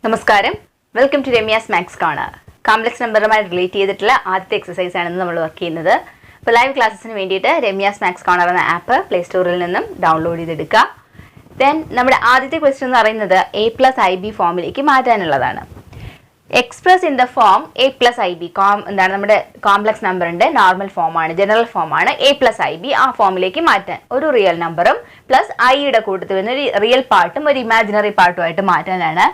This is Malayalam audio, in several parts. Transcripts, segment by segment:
നമസ്കാരം, welcome to Ramya's maths corner. Complex നമ്പറുമായി റിലേറ്റ് ചെയ്തിട്ടുള്ള ആദ്യത്തെ എക്സസൈസ് ആണ് നമ്മൾ വർക്ക് ചെയ്യുന്നത്. അപ്പോൾ ലൈവ് ക്ലാസ്സിന് വേണ്ടിയിട്ട് രമ്യാസ് മാത്സ് കോർണർ എന്ന ആപ്പ് പ്ലേ സ്റ്റോറിൽ നിന്നും ഡൗൺലോഡ് ചെയ്തെടുക്കുക. ദെൻ നമ്മുടെ ആദ്യത്തെ ക്വസ്റ്റ്യൻ എന്ന് പറയുന്നത് a+ib ഫോമിലേക്ക് മാറ്റാനുള്ളതാണ്. Express in the form a+ib എന്താണ് നമ്മുടെ കോംപ്ലക്സ് നമ്പറിന്റെ നോർമൽ ഫോമാണ്, ജനറൽ ഫോമാണ് a+ib. ആ ഫോമിലേക്ക് മാറ്റാൻ ഒരു റിയൽ നമ്പറും പ്ലസ് ഐയുടെ കൂട്ടത്തിൽ വരുന്ന ഒരു റിയൽ പാർട്ടും ഒരു ഇമാജിനറി പാർട്ടുമായിട്ട് മാറ്റാനാണ്.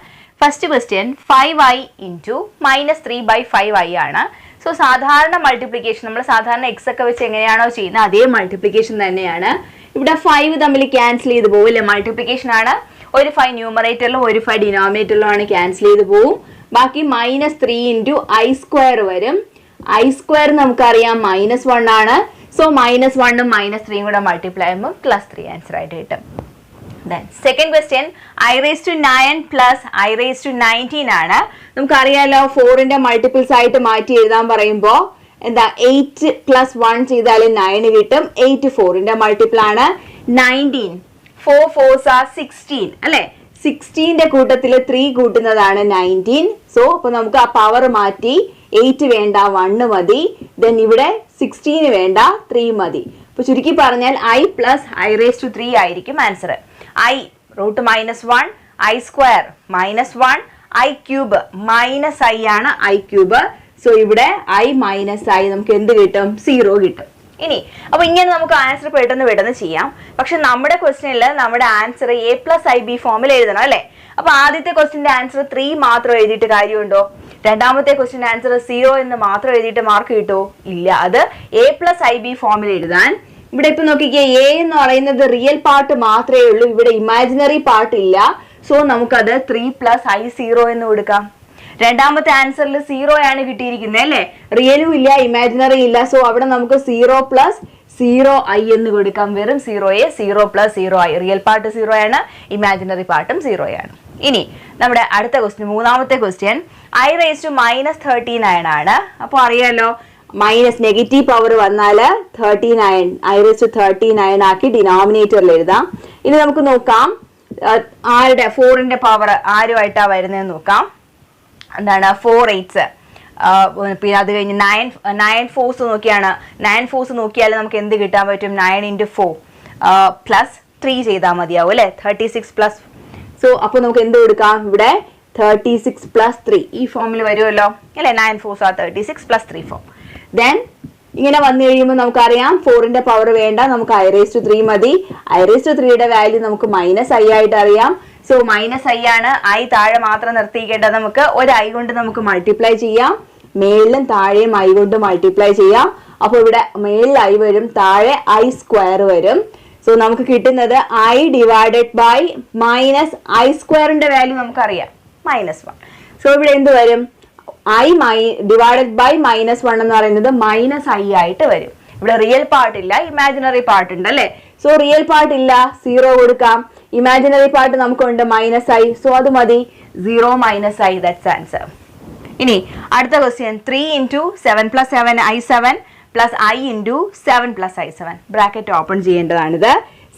First question 5i into -3/5i ആണ്. സോ സാധാരണ മൾട്ടിപ്ലിക്കേഷൻ നമ്മൾ സാധാരണ എക്സ് ഒക്കെ വെച്ച് എങ്ങനെയാണോ ചെയ്യുന്നത് അതേ മൾട്ടിപ്ലിക്കേഷൻ തന്നെയാണ്. ഇവിടെ 5 തമ്മിൽ ക്യാൻസൽ ചെയ്ത് പോകും അല്ലേ, മൾട്ടിപ്ലിക്കേഷൻ ആണ്. ഒരു 5 ന്യൂമറേറ്ററിലും ഒരു 5 ഡിനോമിനേറ്ററിലും ആണ് ക്യാൻസൽ ചെയ്ത് പോകും. ബാക്കി -3 ഇൻറ്റു i² വരും. i² നമുക്കറിയാം -1 ആണ്. സോ -1ഉം -3ഉം കൂടെ മൾട്ടിപ്ലൈ ചെയ്യുമ്പോൾ +3 ആൻസർ ആയിട്ട് കിട്ടും. Then second question i⁻9 plus i⁻19 ആണ്. നമുക്കറിയാലോ 4ന്റെ മൾട്ടിപ്പിൾസ് ആയിട്ട് മാറ്റി എഴുതാൻ പറയുമ്പോൾ എന്താ 8 + 1 ചെയ്താൽ 9 കിട്ടും. 8 4ന്റെ മൾട്ടിപ്പിൾ ആണ്. 19 4 4s are 16 അല്ലെ, 16ന്റെ കൂട്ടത്തിൽ 3 കൂട്ടുന്നതാണ് 19. സോ അപ്പൊ നമുക്ക് ആ പവർ മാറ്റി 8 വേണ്ട 1 മതി. ദെൻ ഇവിടെ 16 വേണ്ട 3 മതി. അപ്പൊ ചുരുക്കി പറഞ്ഞാൽ i plus i⁻3 ആയിരിക്കും answer. i √-1, i² -1, i³ -i ആണ് i³. സോ ഇവിടെ i - i നമുക്ക് എന്ത് കിട്ടും? 0 കിട്ടും. ഇനി അപ്പൊ ഇങ്ങനെ നമുക്ക് ആൻസർ പെട്ടെന്ന് ചെയ്യാം. പക്ഷെ നമ്മുടെ ക്വസ്റ്റ്യനിൽ നമ്മുടെ ആൻസർ a+ib ഫോമിൽ എഴുതണം അല്ലെ. അപ്പൊ ആദ്യത്തെ ക്വസ്റ്റ്യന്റെ ആൻസർ 3 മാത്രം എഴുതിയിട്ട് കാര്യമുണ്ടോ? രണ്ടാമത്തെ ക്വസ്റ്റ്യന്റെ ആൻസർ 0 എന്ന് മാത്രം എഴുതിയിട്ട് മാർക്ക് കിട്ടുമോ? ഇല്ല. അത് a+ib ഫോമിൽ എഴുതാൻ ഇവിടെ ഇപ്പൊ നോക്കിക്കേ, എ എന്ന് പറയുന്നത് റിയൽ പാർട്ട് മാത്രമേ ഉള്ളൂ, ഇവിടെ ഇമാജിനറി പാർട്ട് ഇല്ല. സോ നമുക്കത് 3 + i0 എന്ന് കൊടുക്കാം. രണ്ടാമത്തെ ആൻസറിൽ 0 ആണ് കിട്ടിയിരിക്കുന്നത് അല്ലെ, റിയലും ഇല്ല ഇമാജിനറി ഇല്ല. സോ അവിടെ നമുക്ക് 0 + 0i എന്ന് കൊടുക്കാം. വെറും 0a, 0 + 0i. റിയൽ പാർട്ട് 0 ആണ്, ഇമാജിനറി പാർട്ടും 0 ആണ്. ഇനി നമ്മുടെ അടുത്ത ക്വസ്റ്റ്യൻ, മൂന്നാമത്തെ ക്വസ്റ്റ്യൻ i⁻13 ആണ്. അപ്പോൾ അറിയാലോ മൈനസ് നെഗറ്റീവ് പവർ വന്നാൽ 39 i⁻39 ആക്കി ഡിനോമിനേറ്ററിൽ എഴുതാം. ഇനി നമുക്ക് നോക്കാം ആരുടെ 4ന്റെ പവർ ആരുമായിട്ടാ വരുന്നതെന്ന് നോക്കാം. എന്താണ് 4 8s, പിന്നെ അത് കഴിഞ്ഞ് 9 4s നോക്കിയാണ്. 9 4s നോക്കിയാൽ നമുക്ക് എന്ത് കിട്ടാൻ പറ്റും? 9 × 4 +3 ചെയ്താൽ മതിയാവും അല്ലെ, 36 +. സോ അപ്പൊ നമുക്ക് എന്ത് കൊടുക്കാം? ഇവിടെ 36 + 3 ഈ ഫോമിൽ വരുമല്ലോ അല്ലെ. 9 4s are 36 + 3 4. ദെൻ ഇങ്ങനെ വന്നു കഴിയുമ്പോൾ നമുക്കറിയാം 4ന്റെ പവർ വേണ്ട, നമുക്ക് i⁻3 മതി. i⁻3യുടെ വാല്യൂ നമുക്ക് -i ആയിട്ട് അറിയാം. സോ -i ആണ്. i താഴെ മാത്രം നിർത്തിക്കേണ്ടത്. നമുക്ക് ഒരു i കൊണ്ട് നമുക്ക് മൾട്ടിപ്ലൈ ചെയ്യാം, മേളിലും താഴെയും i കൊണ്ട് മൾട്ടിപ്ലൈ ചെയ്യാം. അപ്പൊ ഇവിടെ മേളിൽ i വരും, താഴെ i² വരും. സോ നമുക്ക് കിട്ടുന്നത് i divided by -i² value നമുക്കറിയാം -1. സോ ഇവിടെ എന്ത് വരും? i ഡിവൈഡഡ് ബൈ -1 എന്ന് പറയുന്നത് -i ആയിട്ട് വരും. ഇവിടെ റിയൽ പാർട്ട് ഇല്ല, ഇമാജിനറി പാർട്ട് ഉണ്ട് അല്ലെ. സോ റിയൽ പാർട്ട് ഇല്ല, 0 കൊടുക്കാം. ഇമാജിനറി പാർട്ട് നമുക്കുണ്ട് -i. സോ അത് മതി, 0 - i. That's answer. ഇനി അടുത്ത question 3 × 7 + 7 i7 + i × 7 + i7. Bracket open ചെയ്യേണ്ടതാണിത്.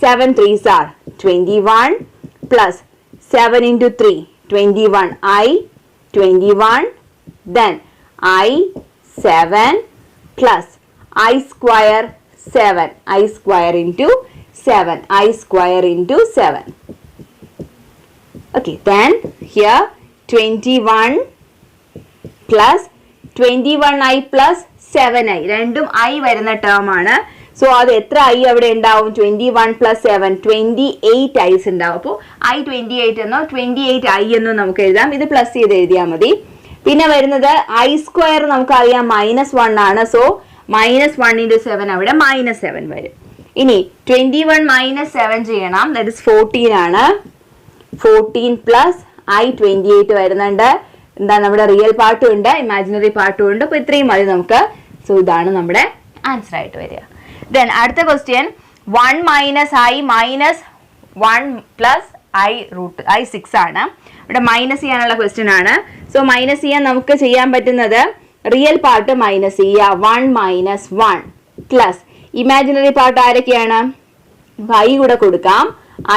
7 3s are 21 + 7 × 3 21 i 21. Then i7 plus i² 7, i² into 7, i² into 7. Okay, then here 21 plus 21i plus 7i, രണ്ടും i വരുന്ന ടേം ആണ്. സോ അത് എത്ര i അവിടെ ഉണ്ടാവും? 21 + 7 28 i's ഉണ്ടാവും. അപ്പോൾ i 28 എന്നോ 28i എന്നോ നമുക്ക് എഴുതാം. ഇത് പ്ലസ് ചെയ്ത് എഴുതിയാൽ മതി. പിന്നെ വരുന്നത് i² നമുക്കറിയാം -1 ആണ്. സോ -1 × 7 അവിടെ -7 വരും. ഇനി 21 - 7 ചെയ്യണം, ദാറ്റ് ഇസ് 14 ആണ്. 14 + i28 വരുന്നുണ്ട്. എന്താ നമ്മുടെ റിയൽ പാർട്ടും ഉണ്ട്, ഇമാജിനറി പാർട്ടും ഉണ്ട്. അപ്പൊ ഇത്രയും മതി നമുക്ക്. സോ ഇതാണ് നമ്മുടെ ആൻസർ ആയിട്ട് വരിക. ദെൻ അടുത്ത ക്വസ്റ്റ്യൻ 1 - i -1 + i6 ആണ്. ഇവിടെ മൈനസ് ചെയ്യാനുള്ള ക്വസ്റ്റ്യൻ ആണ്. സോ മൈനസ് ചെയ്യാൻ നമുക്ക് ചെയ്യാൻ പറ്റുന്നത് റിയൽ പാർട്ട് മൈനസ് ചെയ്യുക, 1 - 1 പ്ലസ് ഇമാജിനറി പാർട്ട് ആരൊക്കെയാണ്? i കൂടെ കൊടുക്കാം.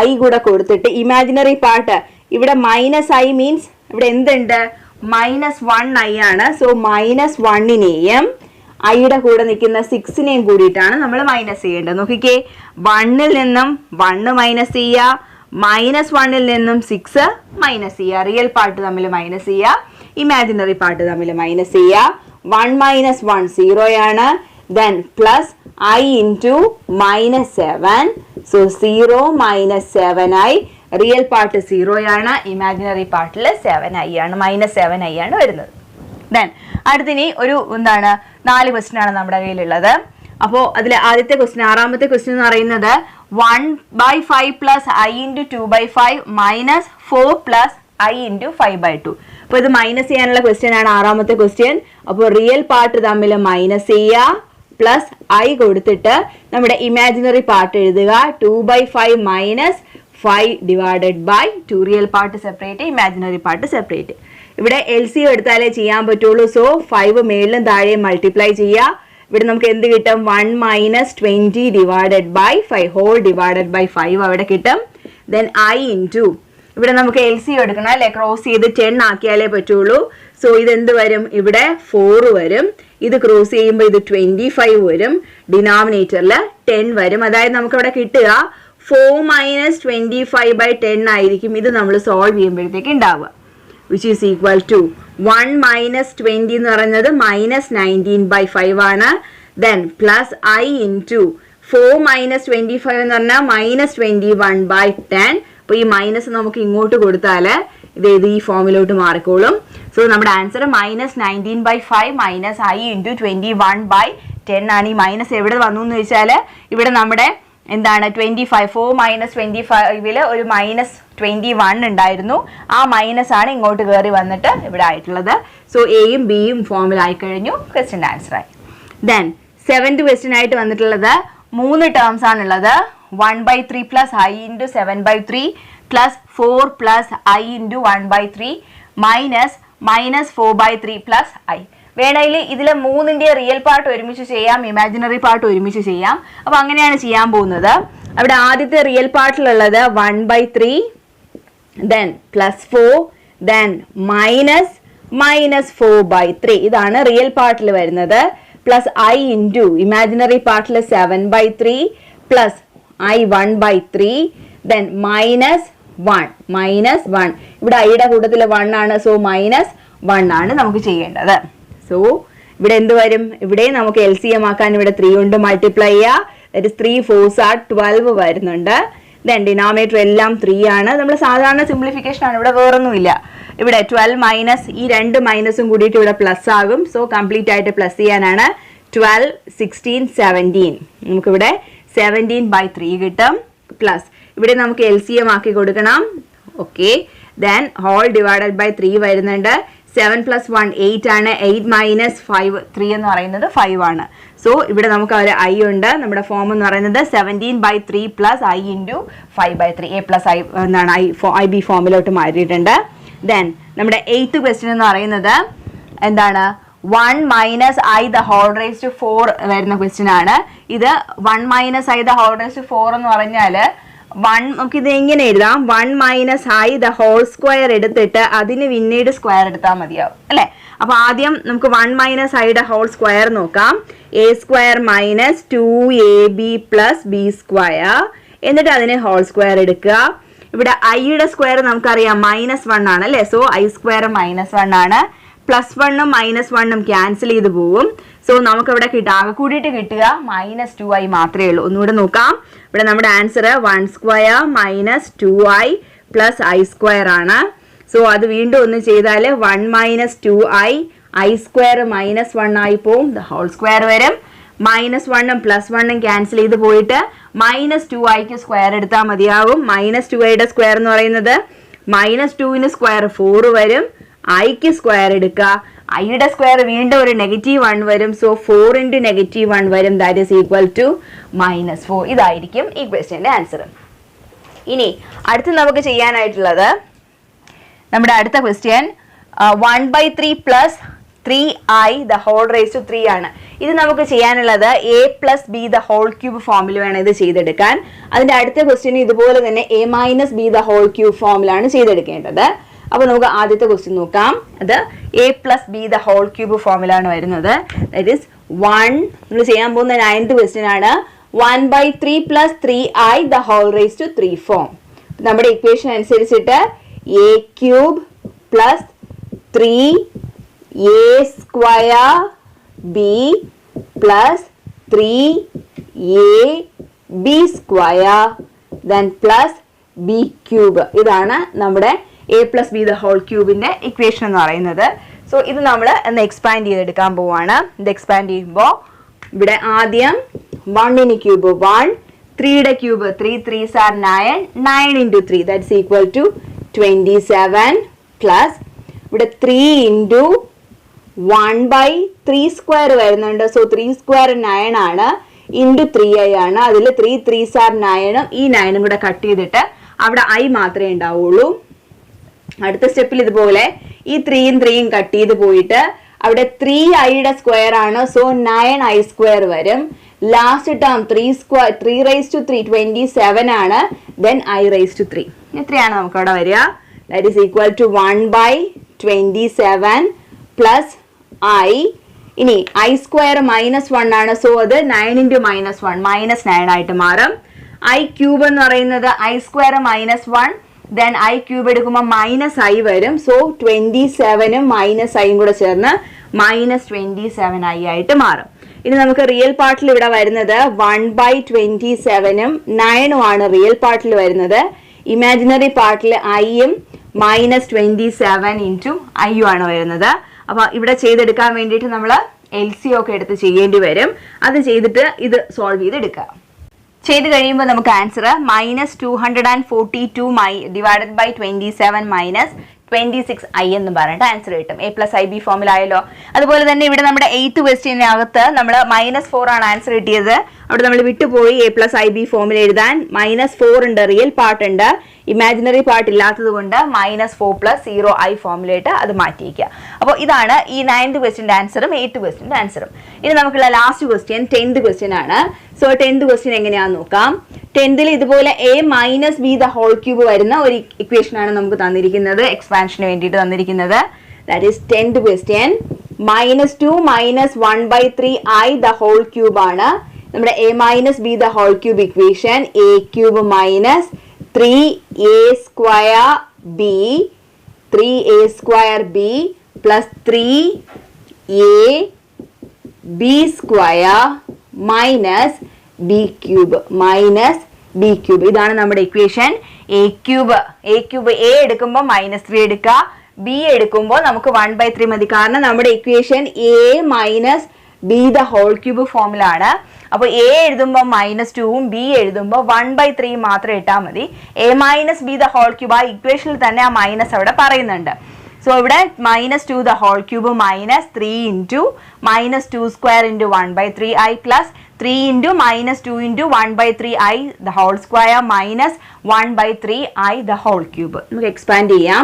i കൂടെ കൊടുത്തിട്ട് ഇമാജിനറി പാർട്ട് ഇവിടെ -i മീൻസ് ഇവിടെ എന്തുണ്ട്? -1i ആണ്. സോ -1നെയും ഐയുടെ കൂടെ നിൽക്കുന്ന 6നെയും കൂടിയിട്ടാണ് നമ്മൾ മൈനസ് ചെയ്യേണ്ടത്. നോക്കിക്കേ, 1ൽ നിന്നും 1 മൈനസ് ചെയ്യുക, -1ൽ നിന്നും 6 മൈനസ് ചെയ്യുക. റിയൽ പാർട്ട് തമ്മിൽ മൈനസ് ചെയ്യുക, ഇമാജിനറി പാർട്ട് തമ്മിൽ മൈനസ് ചെയ്യുക. 1 - 1 0 ആണ്. Then plus i into -7. So 0 - 7i. Real part 0 ആണ്, ഇമാജിനറി പാർട്ടിൽ 7i ആണ്, -7i ആണ് വരുന്നത്. ദെൻ അടുത്തിനി ഒരു 4 ക്വസ്റ്റ്യൻ ആണ് നമ്മുടെ കയ്യിലുള്ളത്. അപ്പോൾ അതിൽ ആദ്യത്തെ ക്വസ്റ്റ്യൻ, 6ാമത്തെ ക്വസ്റ്റ്യൻ എന്ന് പറയുന്നത് 1/5 plus i into 2/5 minus 4 plus i into 5/2. അപ്പോൾ ഇത് മൈനസ് ചെയ്യാനുള്ള ക്വസ്റ്റ്യൻ ആണ് 6ാമത്തെ ക്വസ്റ്റ്യൻ. അപ്പോൾ റിയൽ പാർട്ട് തമ്മിൽ മൈനസ് ചെയ്യുക, പ്ലസ് i കൊടുത്തിട്ട് നമ്മുടെ ഇമാജിനറി പാർട്ട് എഴുതുക. 2/5 minus 5 divided by 2. Real part separate, imaginary part separate. ഇവിടെ LCM എടുത്താലേ ചെയ്യാൻ പറ്റുള്ളൂ. സോ 5 മേളിലും താഴെയും മൾട്ടിപ്ലൈ ചെയ്യുക. ഇവിടെ നമുക്ക് എന്ത് കിട്ടും? 1 - 20 divided by 5 whole divided by 5 അവിടെ കിട്ടും. ദെൻ i ഇൻറ്റു, ഇവിടെ നമുക്ക് LCM എടുക്കണം അല്ലെ, ക്രോസ് ചെയ്ത് 10 ആക്കിയാലേ പറ്റുള്ളൂ. സോ ഇതെന്ത് വരും? ഇവിടെ 4 വരും. ഇത് ക്രോസ് ചെയ്യുമ്പോൾ ഇത് 25 വരും. ഡിനോമിനേറ്ററിൽ 10 വരും. അതായത് നമുക്ക് ഇവിടെ കിട്ടുക 4 - 25/10 ആയിരിക്കും. ഇത് നമ്മൾ സോൾവ് ചെയ്യുമ്പോഴത്തേക്ക് ഉണ്ടാവുക, which is equal to 1 - 20 എന്ന് പറയുന്നത് -19/5 ആണ്. ദെൻ പ്ലസ് i ഇൻറ്റു 4 - 25 എന്ന് പറഞ്ഞാൽ -21/10. അപ്പോൾ ഈ മൈനസ് നമുക്ക് ഇങ്ങോട്ട് കൊടുത്താൽ ഇത് ഈ ഫോമിലോട്ട് മാറിക്കോളും. സോ നമ്മുടെ ആൻസർ -19/5 മൈനസ് i ഇൻറ്റു 21/10 ആണ്. ഈ മൈനസ് എവിടെ വന്നു എന്ന് വെച്ചാൽ ഇവിടെ നമ്മുടെ എന്താണ് 25, 4 - 25 ഒരു -21 ഉണ്ടായിരുന്നു. ആ മൈനസ് ആണ് ഇങ്ങോട്ട് കയറി വന്നിട്ട് ഇവിടെ ആയിട്ടുള്ളത്. സോ എയും ബിയും ഫോമിലായി കഴിഞ്ഞു, ക്വസ്റ്റ്യൻ്റെ ആൻസർ ആയി. ദെൻ 7th ക്വസ്റ്റ്യൻ ആയിട്ട് വന്നിട്ടുള്ളത് 3 ടേംസ് ആണുള്ളത്. 1/3 plus i into 7/3 plus 4 plus i into 1/3 minus -4/3 plus i. വേണമെങ്കിൽ ഇതിലെ 3ന്റെ റിയൽ പാർട്ട് ഒരുമിച്ച് ചെയ്യാം, ഇമാജിനറി പാർട്ട് ഒരുമിച്ച് ചെയ്യാം. അപ്പോൾ അങ്ങനെയാണ് ചെയ്യാൻ പോകുന്നത്. അവിടെ ആദ്യത്തെ റിയൽ പാർട്ടിലുള്ളത് 1/3, ദെൻ +4, ദെൻ -4/3. ഇതാണ് റിയൽ പാർട്ടിൽ വരുന്നത്. പ്ലസ് i ഇൻറ്റു ഇമാജിനറി പാർട്ടിൽ 7/3 പ്ലസ് i 1/3, ദെൻ -1. ഇവിടെ ഐയുടെ കൂട്ടത്തിൽ 1 ആണ്. സോ -1 ആണ് നമുക്ക് ചെയ്യേണ്ടത്. സോ ഇവിടെ എന്ത് വരും? ഇവിടെ നമുക്ക് LCM ആക്കാൻ ഇവിടെ 3 കൊണ്ട് മൾട്ടിപ്ലൈ ചെയ്യുക. ദാറ്റ് ഇസ് 3 4s are 12 വരുന്നുണ്ട്. ദെൻ ഡിനോമിനേറ്റർ എല്ലാം 3 ആണ്. നമ്മൾ സാധാരണ സിംപ്ലിഫിക്കേഷൻ ആണ്, ഇവിടെ വേറൊന്നുമില്ല. ഇവിടെ 12 മൈനസ് ഈ 2 മൈനസും കൂടിയിട്ട് ഇവിടെ പ്ലസ് ആകും. സോ കംപ്ലീറ്റ് ആയിട്ട് പ്ലസ് ചെയ്യാനാണ്. 12 16 17. നമുക്കിവിടെ 17/3 കിട്ടും. പ്ലസ് ഇവിടെ നമുക്ക് LCM ആക്കി കൊടുക്കണം. Okay, then whole divided by 3 വരുന്നുണ്ട്. 7 + 1 8 ആണ്. 8 - 5 3 എന്ന് പറയുന്നത് 5 ആണ്. സോ ഇവിടെ നമുക്ക് ഒരു i ഉണ്ട്. നമ്മുടെ ഫോം എന്ന് പറയുന്നത് 17/3 plus i into 5/3. a plus i എന്നാണ് IB ഫോമിലോട്ട് മാറിയിട്ടുണ്ട്. ദെൻ നമ്മുടെ 8th ക്വസ്റ്റ്യൻ എന്ന് പറയുന്നത് എന്താണ്? 1 - i the whole raised to 4 വരുന്ന ക്വസ്റ്റ്യൻ ആണ്. ഇത് 1 - i the whole raised to 4 എന്ന് പറഞ്ഞാൽ നമുക്ക് ഇത് എങ്ങനെ എഴുതാം? 1 - i the whole square എടുത്തിട്ട് അതിന് പിന്നീട് സ്ക്വയർ എടുത്താൽ മതിയാവും അല്ലേ? അപ്പൊ ആദ്യം നമുക്ക് 1 - i യുടെ ഹോൾ സ്ക്വയർ നോക്കാം. a² - 2ab + b², എന്നിട്ട് അതിന് ഹോൾ സ്ക്വയർ എടുക്കുക. ഇവിടെ i യുടെ സ്ക്വയർ നമുക്കറിയാം -1 ആണ് അല്ലേ? സോ i² -1 ആണ്. +1ഉം -1ഉം ക്യാൻസൽ ചെയ്ത് പോവും. സോ നമുക്ക് ഇവിടെ ആകെ കൂടിയിട്ട് കിട്ടുക -2i മാത്രമേ ഉള്ളൂ. ഒന്നുകൂടെ നോക്കാം. ഇവിടെ നമ്മുടെ ആൻസർ 1² - 2i + i² ആണ്. സോ അത് വീണ്ടും ഒന്ന് ചെയ്താൽ 1 - 2i, i² -1 ആയി പോവും. ദ ഹോൾ സ്ക്വയർ വരും. -1ഉം +1ഉം ക്യാൻസൽ ചെയ്ത് പോയിട്ട് -2iക്ക് സ്ക്വയർ എടുത്താൽ മതിയാവും. -2iയുടെ സ്ക്വയർ എന്ന് പറയുന്നത് -2ന് സ്ക്വയർ 4 വരും. iക്ക് സ്ക്വയർ എടുക്കുക. ഐയുടെ സ്ക്വയർ വീണ്ടും ഒരു -1 വരും. സോ 4 × -1 വരും. That is equal to -4. ഇതായിരിക്കും ഈ ക്വസ്റ്റ്യൻ്റെ ആൻസർ. ഇനി അടുത്ത് നമുക്ക് ചെയ്യാനായിട്ടുള്ളത് നമ്മുടെ അടുത്ത question 1/3 plus 3i the whole raised to 3 ആണ്. ഇത് നമുക്ക് ചെയ്യാനുള്ളത് a + b the whole cube ഫോമിൽ വേണം ഇത് ചെയ്തെടുക്കാൻ. അതിന്റെ അടുത്ത ക്വസ്റ്റ്യൻ ഇതുപോലെ തന്നെ a - b the whole cube ഫോമിലാണ് ചെയ്തെടുക്കേണ്ടത്. അപ്പോൾ നമുക്ക് ആദ്യത്തെ ക്വസ്റ്റ്യൻ നോക്കാം. അത് a+b² ഫോമിലാണ് വരുന്നത്. ദാറ്റ് ഈസ് 1 നമ്മൾ ചെയ്യാൻ പോകുന്ന 9th ക്വസ്റ്റ്യൻ ആണ്. 1/3 + 3i³ ഫോം. നമ്മുടെ ഇക്വേഷൻ അനുസരിച്ചിട്ട് a³ + 3a² b + 3ab² then plus b³ ഇതാണ് നമ്മുടെ a+b² ഇക്വേഷൻ എന്ന് പറയുന്നത്. സോ ഇത് നമ്മൾ ഒന്ന് എക്സ്പാൻഡ് ചെയ്തെടുക്കാൻ പോവാണ്. ഇത് എക്സ്പാൻഡ് ചെയ്യുമ്പോൾ ഇവിടെ ആദ്യം 1 cube 1, 3 cube 3 3s are 9, 9 × 3 that's equal to 27 plus ഇവിടെ 3 × 1/3² വരുന്നുണ്ട്. സോ 3² 9 ആണ്, ഇൻറ്റു 3i ആണ്. അതിൽ 3 3s are 9, ഈ 9 കൂടെ കട്ട് ചെയ്തിട്ട് അവിടെ i മാത്രമേ ഉണ്ടാവുള്ളൂ. അടുത്ത സ്റ്റെപ്പിൽ ഇതുപോലെ ഈ 3 3 കട്ട് ചെയ്ത് പോയിട്ട് അവിടെ 3i സ്ക്വയർ ആണ്. സോ 9i² വരും. ലാസ്റ്റ് ടേം 3 27 ആണ്. ദെൻ i⁻3 എത്രയാണ് നമുക്ക് അവിടെ വരിക? That is equal to 1/27 plus i. ഇനി i² -1 ആണ്. സോ അത് 9 × -1 -9 ആയിട്ട് മാറും. i³ എന്ന് പറയുന്നത് i² -1 ദെൻ i³ എടുക്കുമ്പോൾ -i വരും. സോ 27ഉം -iയും കൂടെ ചേർന്ന് -27i ആയിട്ട് മാറും. ഇനി നമുക്ക് റിയൽ പാർട്ടിൽ ഇവിടെ വരുന്നത് 1/27ഉം 9ഉം ആണ് റിയൽ പാർട്ടിൽ വരുന്നത്. ഇമാജിനറി പാർട്ടിൽ iയും -27 × i ആണ് വരുന്നത്. അപ്പൊ ഇവിടെ ചെയ്തെടുക്കാൻ വേണ്ടിയിട്ട് നമ്മൾ LCO ഒക്കെ എടുത്ത് ചെയ്യേണ്ടി വരും. അത് ചെയ്തിട്ട് ഇത് സോൾവ് ചെയ്തെടുക്കുക. ചെയ്ത് കഴിയുമ്പോൾ നമുക്ക് ആൻസർ -242 / 27 - 26i എന്ന് പറഞ്ഞിട്ട് ആൻസർ കിട്ടും. a+ib ഫോമിലായല്ലോ. അതുപോലെ തന്നെ ഇവിടെ നമ്മുടെ 8th ക്വസ്റ്റ്യനകത്ത് നമ്മൾ -4 ആണ് ആൻസർ കിട്ടിയത്. അവിടെ നമ്മൾ വിട്ടുപോയി a+ib ഫോമിൽ എഴുതാൻ. -4 ഉണ്ട്, റിയൽ പാർട്ട് ഉണ്ട്, ഇമാജിനറി പാർട്ട് ഇല്ലാത്തത് കൊണ്ട് -4 + 0i ഫോമിലായിട്ട് അത് മാറ്റിയിരിക്കുക. അപ്പോൾ ഇതാണ് ഈ 9th ക്വസ്റ്റ്യൻ്റെ ആൻസറും 8th ക്വസ്റ്റ്യൻ്റെ ആൻസറും. ഇനി നമുക്കുള്ള ലാസ്റ്റ് ക്വസ്റ്റ്യൻ 10th ക്വസ്റ്റ്യൻ ആണ്. സോ 10th ക്വസ്റ്റ്യൻ എങ്ങനെയാണെന്ന് നോക്കാം. 10th ഇതുപോലെ a−b³ വരുന്ന ഒരു ഇക്വേഷൻ ആണ് നമുക്ക് തന്നിരിക്കുന്നത്, എക്സ്പാൻഷന് വേണ്ടിയിട്ട് തന്നിരിക്കുന്നത്. That is 10th question. -2 - 1/3i³ ആണ് നമ്മുടെ a−b³ equation. a³ - 3a² b plus 3ab² minus b³ ഇതാണ് നമ്മുടെ ഇക്വേഷൻ. a³ a എടുക്കുമ്പോൾ -3 എടുക്കുക, b എടുക്കുമ്പോൾ നമുക്ക് 1/3 മതി. കാരണം നമ്മുടെ ഇക്വേഷൻ a−b³ ഫോമിലാണ്. അപ്പോൾ a എഴുതുമ്പോൾ -2ഉം b എഴുതുമ്പോൾ 1/3 മാത്രം ഇട്ടാൽ മതി. a−b³ ആ ഇക്വേഷനിൽ തന്നെ ആ മൈനസ് അവിടെ പറയുന്നുണ്ട്. സോ ഇവിടെ -2 3 × -2² × 1/3i plus 3 × -2 × 1/3i minus 1/3i3. നമുക്ക് എക്സ്പാൻഡ് ചെയ്യാം.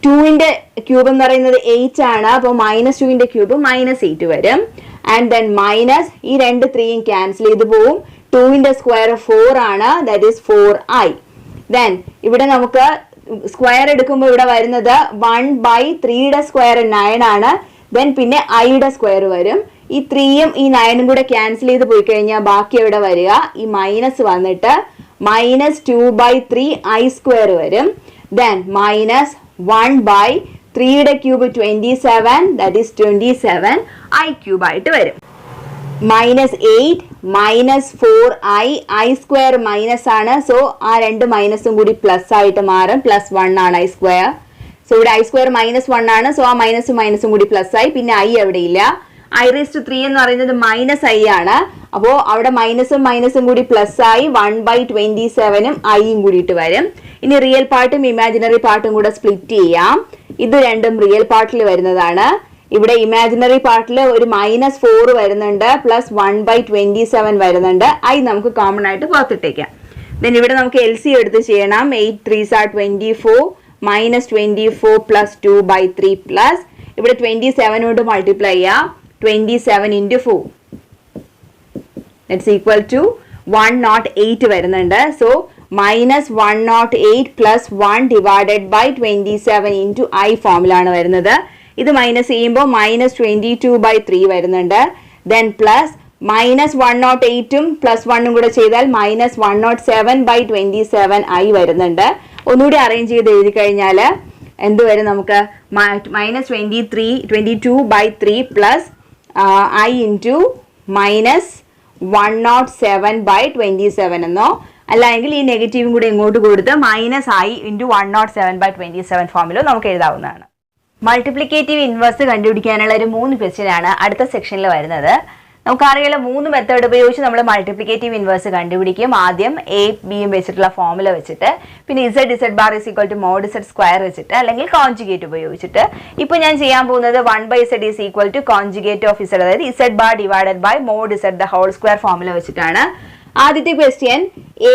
2ന്റെ ക്യൂബ് എന്ന് പറയുന്നത് 8 ആണ്. അപ്പോൾ -2ന്റെ ക്യൂബ് -8 വരും. ആൻഡ് ദെൻ മൈനസ് ഈ 2 3യും ക്യാൻസൽ ചെയ്ത് പോവും. 2ന്റെ സ്ക്വയർ 4 ആണ്, ദാറ്റ് ഈസ് 4i. ദെൻ ഇവിടെ നമുക്ക് സ്ക്വയർ എടുക്കുമ്പോൾ ഇവിടെ വരുന്നത് 1/3യുടെ സ്ക്വയർ 9 ആണ്. ദെൻ പിന്നെ iയുടെ സ്ക്വയർ വരും. ഈ 3യും ഈ 9ഉം കൂടെ ക്യാൻസൽ ചെയ്ത് പോയി കഴിഞ്ഞാൽ ബാക്കി എവിടെ വരിക? ഈ മൈനസ് വന്നിട്ട് -2/3i² വരും. ദെൻ -1/3യുടെ ക്യൂബ് 27, ദാറ്റ് ഈസ് 27i³ ആയിട്ട് വരും. -8 -4i i² മൈനസ് ആണ്. സോ ആ 2 മൈനസും കൂടി പ്ലസ് ആയിട്ട് മാറും. +1 ആണ് i². സോ ഇവിടെ i² -1 ആണ്. സോ ആ മൈനസും കൂടി പ്ലസ് ആയി. പിന്നെ i എവിടെ ഇല്ല. i⁻3 എന്ന് പറയുന്നത് -i ആണ്. അപ്പോൾ അവിടെ മൈനസും കൂടി പ്ലസ് ആയി 1/27ഉം iയും കൂടിയിട്ട് വരും. ഇനി റിയൽ പാർട്ടും ഇമാജിനറി പാർട്ടും കൂടെ സ്പ്ലിറ്റ് ചെയ്യാം. ഇത് രണ്ടും റിയൽ പാർട്ടിൽ വരുന്നതാണ്. ഇവിടെ ഇമാജിനറി പാർട്ടിൽ ഒരു -4 വരുന്നുണ്ട്, പ്ലസ് 1/27 വരുന്നുണ്ട്. i നമുക്ക് കോമൺ ആയിട്ട് പുറത്തിട്ടേക്കാം. ദെൻ ഇവിടെ നമുക്ക് LCM എടുത്ത് ചെയ്യണം. 8 3s are 24 -24 plus 2/3 പ്ലസ് ഇവിടെ 27 കൊണ്ട് മൾട്ടിപ്ലൈ ചെയ്യാം. 27 × 4 ദാറ്റ്സ് ഈക്വൽ ടു 108 വരുന്നുണ്ട്. So -108 plus 1 divided by 27 into i ഫോമിലാണ് വരുന്നത്. ഇത് മൈനസ് ചെയ്യുമ്പോൾ -22/3 വരുന്നുണ്ട്. ദെൻ പ്ലസ് -108ഉം പ്ലസ് 1ഉം കൂടെ ചെയ്താൽ -107/27 ഐ വരുന്നുണ്ട്. ഒന്നുകൂടി അറേഞ്ച് ചെയ്ത് എഴുതി കഴിഞ്ഞാൽ എന്ത് വരും നമുക്ക്? -22/3 പ്ലസ് ഐ ഇൻറ്റു -107/27 എന്നോ, അല്ലെങ്കിൽ ഈ നെഗറ്റീവും കൂടി ഇങ്ങോട്ട് കൊടുത്ത് -i ഇൻറ്റു 107/27 ഫോമിലോ നമുക്ക് എഴുതാവുന്നതാണ്. മൾട്ടിപ്ലിക്കേറ്റീവ് ഇൻവേഴ്സ് കണ്ടുപിടിക്കാനുള്ള ഒരു 3 ക്വസ്റ്റ്യൻ ആണ് അടുത്ത സെക്ഷനിൽ വരുന്നത്. നമുക്കറിയാലോ 3 മെത്തേഡ് ഉപയോഗിച്ച് നമ്മൾ മൾട്ടിപ്ലിക്കേറ്റീവ് ഇൻവേഴ്സ് കണ്ടുപിടിക്കും. ആദ്യം എ ബിയും വെച്ചിട്ടുള്ള ഫോമുല വെച്ചിട്ട്, പിന്നെ z bar is equal to mod z square വെച്ചിട്ട്, അല്ലെങ്കിൽ കോൺജുഗേറ്റ് ഉപയോഗിച്ചിട്ട്. ഇപ്പോൾ ഞാൻ ചെയ്യാൻ പോകുന്നത് 1/z is equal to conjugate of z, അതായത് z bar divided by mod z the whole square formula വെച്ചിട്ടാണ്. ആദ്യത്തെ ക്വസ്റ്റ്യൻ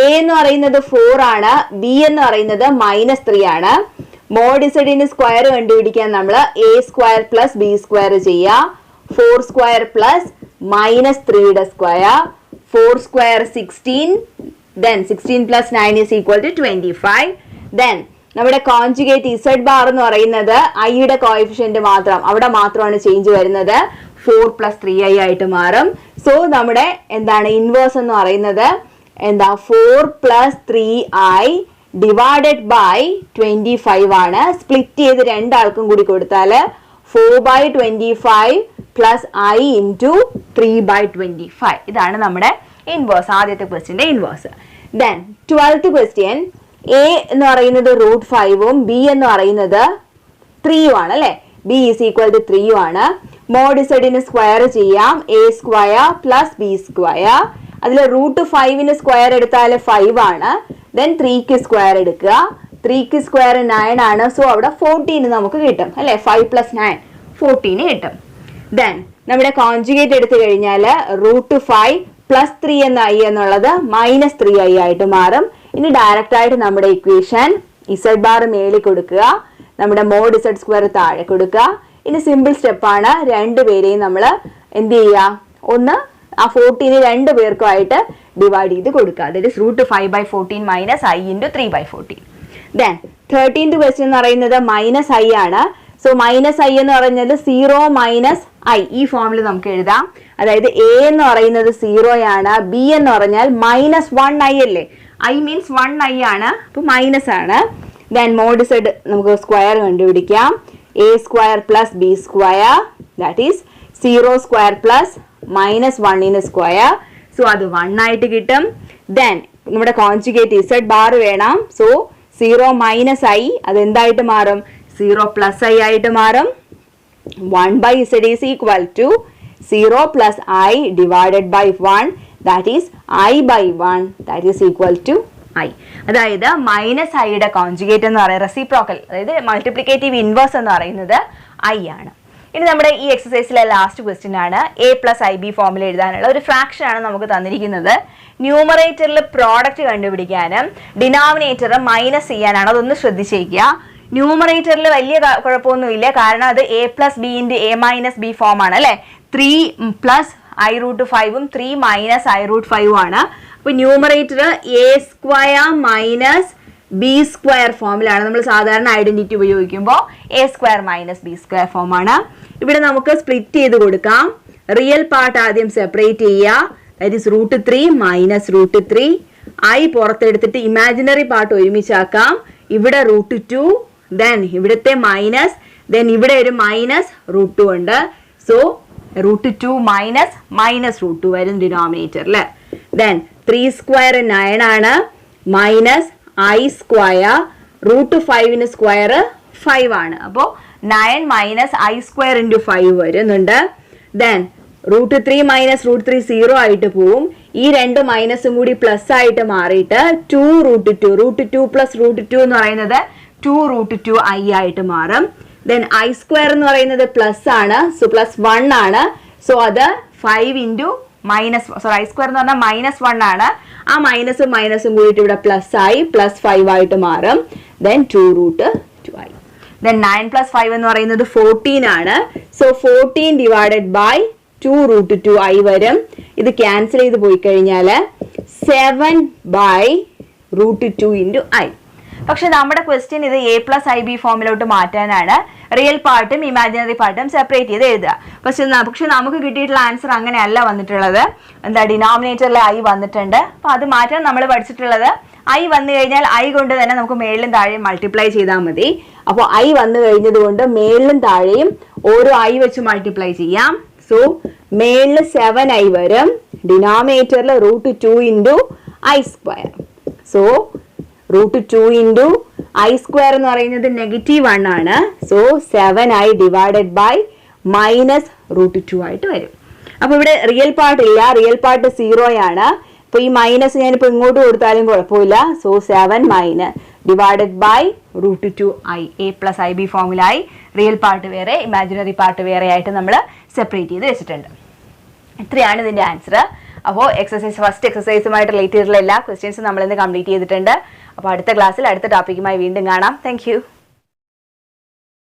എ എന്ന് പറയുന്നത് 4 ആണ്, ബി എന്ന് പറയുന്നത് -3 ആണ്. മോഡ് z സ്ക്വയർ കണ്ടുപിടിക്കാൻ നമ്മൾ a square plus B square ചെയ്യുക. 4 square plus -3 square, 4 square 16, then 16 plus 9 is equal to 25. Then നമ്മുടെ കോൺജുഗേറ്റ് z ബാർ എന്ന് പറയുന്നത് ഐയുടെ കോഎഫിഷ്യന്റ് മാത്രം, അവിടെ മാത്രമാണ് ചേഞ്ച് വരുന്നത്. 4 + 3i ആയിട്ട് മാറും. സോ നമ്മുടെ എന്താണ് ഇൻവേഴ്സ് എന്ന് പറയുന്നത്? എന്താ 4 + 3i ഡിവൈഡഡ് ബൈ 25 ആണ്. സ്പ്ലിറ്റ് ചെയ്ത് രണ്ടാൾക്കും കൂടി കൊടുത്താൽ 4/25 പ്ലസ് i ഇൻറ്റു 3/25. ഇതാണ് നമ്മുടെ ഇൻവേഴ്സ്, ആദ്യത്തെ ക്വസ്റ്റ്യൻ്റെ inverse. Then 12th question, A എന്ന് പറയുന്നത് √5ഉം ബി എന്ന് പറയുന്നത് 3ഉം ആണ് അല്ലേ? ബി ഈസ് ഈക്വൽ ടു 3ഉം ആണ്. മോഡ് z സ്ക്വയർ ചെയ്യാം, a square plus B square. അതിൽ √5 സ്ക്വയർ എടുത്താൽ 5 ആണ്. ദെൻ 3ക്ക് സ്ക്വയർ എടുക്കുക, 3ക്ക് സ്ക്വയർ 9 ആണ്. സോ അവിടെ 14 നമുക്ക് കിട്ടും അല്ലേ? 5 + 9 14 കിട്ടും. ദെൻ നമ്മുടെ കോൺജുഗേറ്റ് എടുത്തു കഴിഞ്ഞാൽ √5 + 3 എന്ന ഐ എന്നുള്ളത് -3i ആയിട്ട് മാറും. ഇനി ഡയറക്റ്റ് ആയിട്ട് നമ്മുടെ ഇക്വേഷൻ z ബാർ മേളിൽ കൊടുക്കുക, നമ്മുടെ മോഡ് z സ്ക്വയർ താഴെ കൊടുക്കുക. ഇനി സിമ്പിൾ സ്റ്റെപ്പാണ്, രണ്ടുപേരെയും നമ്മൾ എന്ത് ചെയ്യുക? ഒന്ന് ആ 14 രണ്ടു പേർക്കുമായിട്ട് ഡിവൈഡ് ചെയ്ത് കൊടുക്കുക. That is √5/14 - i into 3/14. Then 13th question എന്ന് പറയുന്നത് -i ആണ്. സോ -i എന്ന് പറഞ്ഞാൽ 0 - i ഈ ഫോമിൽ നമുക്ക് എഴുതാം. അതായത് a എന്ന് പറയുന്നത് 0 ആണ്, b എന്ന് പറഞ്ഞാൽ -1i അല്ലേ? i മീൻസ് 1i ആണ്, അപ്പോൾ മൈനസ് ആണ്. ദെൻ മോഡ് z നമുക്ക് സ്ക്വയർ കണ്ടുപിടിക്കാം. a square plus B square, that is 0 square plus -1 square. So അത് 1 ആയിട്ട് കിട്ടും. ദെൻ നമ്മുടെ കോൺജുഗേറ്റ് z ബാർ വേണം. സോ 0 - i അതെന്തായിട്ട് മാറും? 0 + i ആയിട്ട് മാറും. 1/z is equal to 0 plus i divided by 1, that is i/1, that is equal to i. അതായത് -iയുടെ കോൺജുഗേറ്റ് എന്ന് പറയുന്നത് റെസിപ്രോക്കൽ, അതായത് മൾട്ടിപ്ലിക്കേറ്റീവ് ഇൻവേഴ്സ് എന്ന് പറയുന്നത് i ആണ്. ഇനി നമ്മുടെ ഈ എക്സസൈസിലെ ലാസ്റ്റ് ക്വസ്റ്റ്യൻ ആണ്. a + ib ഫോമിൽ എഴുതാനുള്ള ഒരു ഫ്രാക്ഷൻ ആണ് നമുക്ക് തന്നിരിക്കുന്നത്. ന്യൂമറേറ്ററിൽ പ്രോഡക്റ്റ് കണ്ടുപിടിക്കാനും ഡിനോമിനേറ്റർ മൈനസ് ചെയ്യാനാണ്. അതൊന്ന് ശ്രദ്ധിച്ചേക്കുക. ന്യൂമറേറ്ററിൽ വലിയ കുഴപ്പമൊന്നുമില്ല, കാരണം അത് a + b × a - b form ആണ് അല്ലേ? 3 + i√5ഉം 3 - i√5ഉം ആണ്. അപ്പോൾ numerator a square - b square ഫോമിലാണ്. നമ്മൾ സാധാരണ ഐഡന്റിറ്റി ഉപയോഗിക്കുമ്പോൾ a സ്ക്വയർ - b സ്ക്വയർ ഫോമാണ്. ഇവിടെ നമുക്ക് സ്പ്ലിറ്റ് ചെയ്ത് കൊടുക്കാം. റിയൽ പാർട്ട് ആദ്യം സെപ്പറേറ്റ് ചെയ്യുക, ദാറ്റ് ഈസ് √3 - √3. i പുറത്തെടുത്തിട്ട് ഇമാജിനറി പാർട്ട് ഒരുമിച്ചാക്കാം. ഇവിടെ √2, ദെൻ ഇവിടുത്തെ മൈനസ്, ദെൻ ഇവിടെ ഒരു -√2 ഉണ്ട്. സോ √2 -√2 വരും ഡിനോമിനേറ്ററിൽ. ദെൻ 3 സ്ക്വയർ 9 ആണ്, -i സ്ക്വയർ, √5 സ്ക്വയർ 5 ആണ്. അപ്പോൾ 9 - i സ്ക്വയർ × 5 വരുന്നുണ്ട്. ദെൻ √3 - √3 0 ആയിട്ട് പോവും. ഈ രണ്ട് മൈനസും കൂടി പ്ലസ് ആയിട്ട് മാറിയിട്ട് 2√2, √2 + √2 എന്ന് പറയുന്നത് 2√2i ആയിട്ട് മാറും. ദെൻ i സ്ക്വയർ എന്ന് പറയുന്നത് പ്ലസ് ആണ്, സോ +1 ആണ്. സോ അത് 5 × i സ്ക്വയർ എന്ന് പറഞ്ഞാൽ -1 ആണ്. ആ മൈനസും കൂടിയിട്ട് ഇവിടെ പ്ലസ് ആയി +5 ആയിട്ട് മാറും. Then 2√2i. ദെൻ 9 + 5 എന്ന് പറയുന്നത് 14 ആണ്. സോ 14 ഡിവൈഡഡ് ബൈ 2√2i വരും. ഇത് ക്യാൻസൽ ചെയ്ത് പോയി കഴിഞ്ഞാൽ 7/2 √2 × i. പക്ഷെ നമ്മുടെ ക്വസ്റ്റ്യൻ ഇത് a+ib ഫോമിലോട്ട് മാറ്റാനാണ്. റിയൽ പാർട്ടും ഇമാജിനറി പാർട്ടും സെപ്പറേറ്റ് ചെയ്ത് എഴുതുക. പക്ഷെ നമുക്ക് കിട്ടിയിട്ടുള്ള ആൻസർ അങ്ങനെയല്ല വന്നിട്ടുള്ളത്. എന്താ, ഡിനോമിനേറ്ററിൽ i വന്നിട്ടുണ്ട്. അപ്പോൾ അത് മാറ്റാൻ നമ്മൾ പഠിച്ചിട്ടുള്ളത് i വന്നു കഴിഞ്ഞാൽ i കൊണ്ട് തന്നെ നമുക്ക് മേളിലും താഴെയും മൾട്ടിപ്ലൈ ചെയ്താൽ മതി. അപ്പോൾ i വന്നു കഴിഞ്ഞത് കൊണ്ട് മേളിലും താഴെയും ഓരോ i വെച്ച് മൾട്ടിപ്ലൈ ചെയ്യാം. സോ മേളിൽ 7i വരും, ഡിനോമിനേറ്ററിൽ √2 × i². സോ √2 × i² എന്ന് പറയുന്നത് -1 ആണ്. സോ 7i ഡിവൈഡഡ് ബൈ -√2 ആയിട്ട് വരും. അപ്പൊ ഇവിടെ റിയൽ പാർട്ട് ഇല്ല, റിയൽ പാർട്ട് 0 ആണ്. അപ്പൊ ഈ മൈനസ് ഞാനിപ്പോ ഇങ്ങോട്ട് കൊടുത്താലും കുഴപ്പമില്ല. So 7 divided by √2i, a+ib ഫോമിലായി. റിയൽ പാർട്ട് വേറെ, ഇമാജിനറി പാർട്ട് വേറെ ആയിട്ട് നമ്മൾ സെപ്പറേറ്റ് ചെയ്ത് വെച്ചിട്ടുണ്ട്. ഇത്രയാണ് ഇതിന്റെ ആൻസർ. അപ്പോൾ ഫസ്റ്റ് എക്സസൈസുമായിട്ട് റിലേറ്റ് ചെയ്തിട്ടുള്ള എല്ലാ ക്വസ്റ്റ്യൻസും നമ്മൾ ഇന്ന് കംപ്ലീറ്റ് ചെയ്തിട്ടുണ്ട്. അപ്പോൾ അടുത്ത ക്ലാസ്സിൽ അടുത്ത ടോപ്പിക്കുമായി വീണ്ടും കാണാം. താങ്ക്